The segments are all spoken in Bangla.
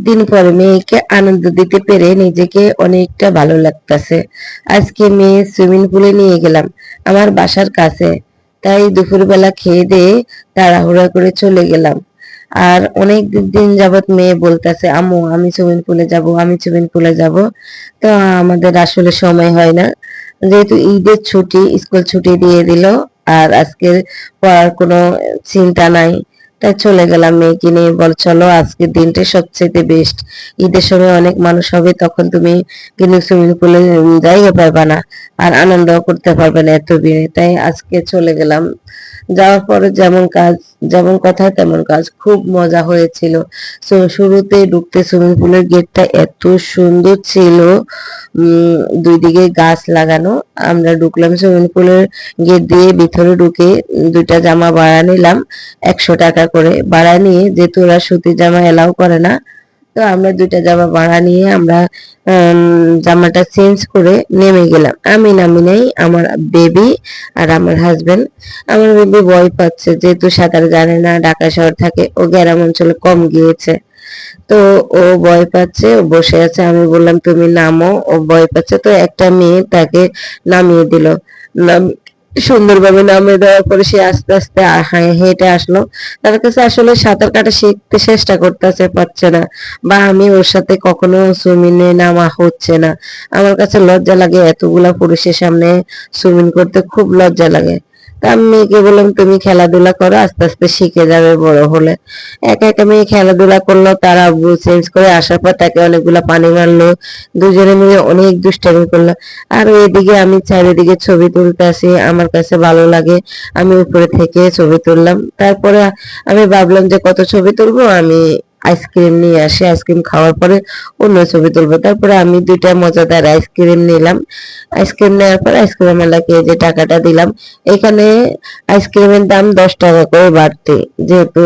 দিন পরে মেয়েকে আনন্দ দিতে পেরে নিজেকে অনেকটা ভালো লাগতেছে। আজকে মেয়ে সুইমিং পুলে নিয়ে গেলাম আমার বাসার কাছে। তাই দুপুরবেলা খেয়ে দিয়ে তাড়াহুড়া করে চলে গেলাম। আর অনেক দিন যাবত মেয়ে বলতেছে, আম্মু আমি সুইমিং পুলে যাব, আমি সুইমিং পুলে যাব। তো আমাদের আসলে সময় হয় না, যেহেতু ঈদের ছুটি, স্কুল ছুটি দিয়ে দিল। আর আজকে পড়ার কোনো চিন্তা নাই, তাই চলে গেলাম মেয়েকে নিয়ে। বল চলো, আজকের দিনটা সবচেয়ে বেস্ট। ঈদের সময় অনেক মানুষ হবে, তখন তুমি কিন্তু সুইমিং পুলে জায়গা পারবা না, আর আনন্দ করতে পারবে না এত ভিড়ে। তাই আজকে চলে গেলাম। যাওয়ার পরে যেমন কাজ, যেমন কথা তেমন কাজ, খুব মজা হয়েছিল। শুরুতে ঢুকতে সুইমিং পুলের গেটটা এত সুন্দর ছিল, দুই দিকে গাছ লাগানো। আমরা ঢুকলাম সুইমিং পুলের গেট দিয়ে, ভিতরে ঢুকে দুইটা জামা ভাড়া নিলাম 100 টাকা করে। ভাড়া নিয়ে, যেহেতু ওরা সুতির জামা এলাও করে না, তো আমরা দুইটা জামা ভাড়া নিয়ে আমরা জামাটা চেঞ্জ করে নেমে গেলাম। আমি নামি নাই, আমার বেবি আর আমার হাজবেন্ড। আমার বেবি ভয় পাচ্ছে, যেহেতু সাঁতার জানে না, ঢাকা শহর থাকে, ও গ্রাম অঞ্চলে কম গিয়েছে। তো ও ভয় পাচ্ছে, ও বসে আছে। আমি বললাম তুমি নামো, ও ভয় পাচ্ছে। তো একটা মেয়ে তাকে নামিয়ে দিল। সুন্দরভাবে নামিয়ে দেওয়ার পরে সে আস্তে আস্তে হেঁটে আসলো। তার কাছে আসলে সাঁতার কাটা শিখতে চেষ্টা করতেছে, পারছে না, বা আমি ওর সাথে কখনো সুইমিং এ নামা হচ্ছে না। আমার কাছে লজ্জা লাগে, এতগুলা পুরুষের সামনে সুইমিং করতে খুব লজ্জা লাগে। তা আমি মেয়েকে বললাম তুমি খেলাধুলা করো, আস্তে আস্তে শিখে যাবে বড় হলে। একা একা মেয়ে খেলাধুলা করলো, তার আব্বু চেঞ্জ করে আসার পর তাকে অনেকগুলা পানি মারলো। দুজনে মিলে অনেক দুষ্টামি করলো। আর এদিকে আমি চারিদিকে ছবি তুলতে আসি, আমার কাছে ভালো লাগে। আমি উপরে থেকে ছবি তুললাম। তারপরে আমি ভাবলাম যে কত ছবি তুলবো, আমি আইসক্রিম নিয়ে আসি, আইসক্রিম খাওয়ার পরে অন্য ছবি তুলবো। তারপরে আমি দুইটা মজাদার আইসক্রিম নিলাম। আইসক্রিম নেওয়ার পর আইসক্রিম ওয়ালাকে যে টাকাটা দিলাম। এখানে আইসক্রিমের দাম 10 টাকা করে বাড়তি, যেহেতু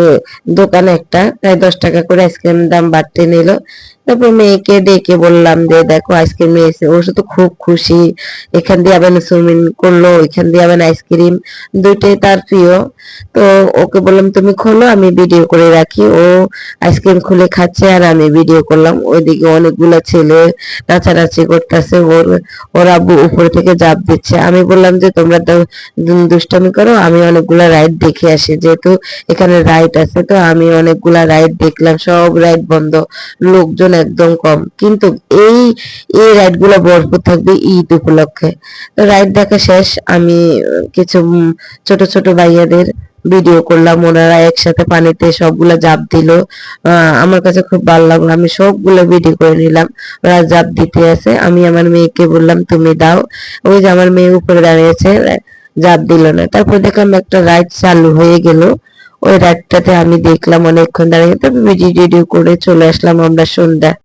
দোকান একটা, তাই 10 টাকা করে আইসক্রিম দাম বাড়তি নিল। তারপর মেয়েকে ডেকে বললাম যে দেখো আইসক্রিম নিয়েছে। ও তো খুব খুশি, এখান দিয়ে আবার সুইমিং করলো, এখান দিয়ে আবার আইসক্রিম, দুইটাই তার প্রিয়। তো ওকে বললাম তুমি খোলো, আমি ভিডিও করে রাখি। ও আইসক্রিম খুলে খাচ্ছে আর আমি ভিডিও করলাম। ওইদিকে অনেকগুলা ছেলে নাচানাচি করতেছে, ওরা উপরে থেকে জাপ দিচ্ছে। আমি বললাম যে তোমরা তো দুষ্টামি করো, আমি অনেকগুলা রাইড দেখে আসি, যেহেতু এখানে রাইড আছে। তো আমি অনেকগুলা রাইড দেখলাম, সব রাইড বন্ধ, লোকজন একদম কম। কিন্তু এই এই রাইড গুলো ভরপুর থাকবে ঈদ উপলক্ষে। তো রাইড দেখা শেষ, আমি কিছু ছোট ছোট ভাইয়াদের ভিডিও করলাম। ওনারা একসাথে পানিতে সবগুলা জাপ দিল। আমার কাছে খুব ভালো লাগলো, আমি সবগুলো ভিডিও করে নিলাম। ওরা জাপ দিতে আছে, আমি আমার মেয়েকে বললাম তুমি দাও। ওই যে আমার মেয়ে উপরে দাঁড়িয়েছে, জাপ দিল না। তারপর দেখলাম একটা রাইড চালু হয়ে গেল। ওই রাইডটাতে আমি দেখলাম অনেকক্ষণ দাঁড়িয়ে, তারপর ভিডিও করে চলে আসলাম আমরা সন্ধ্যা।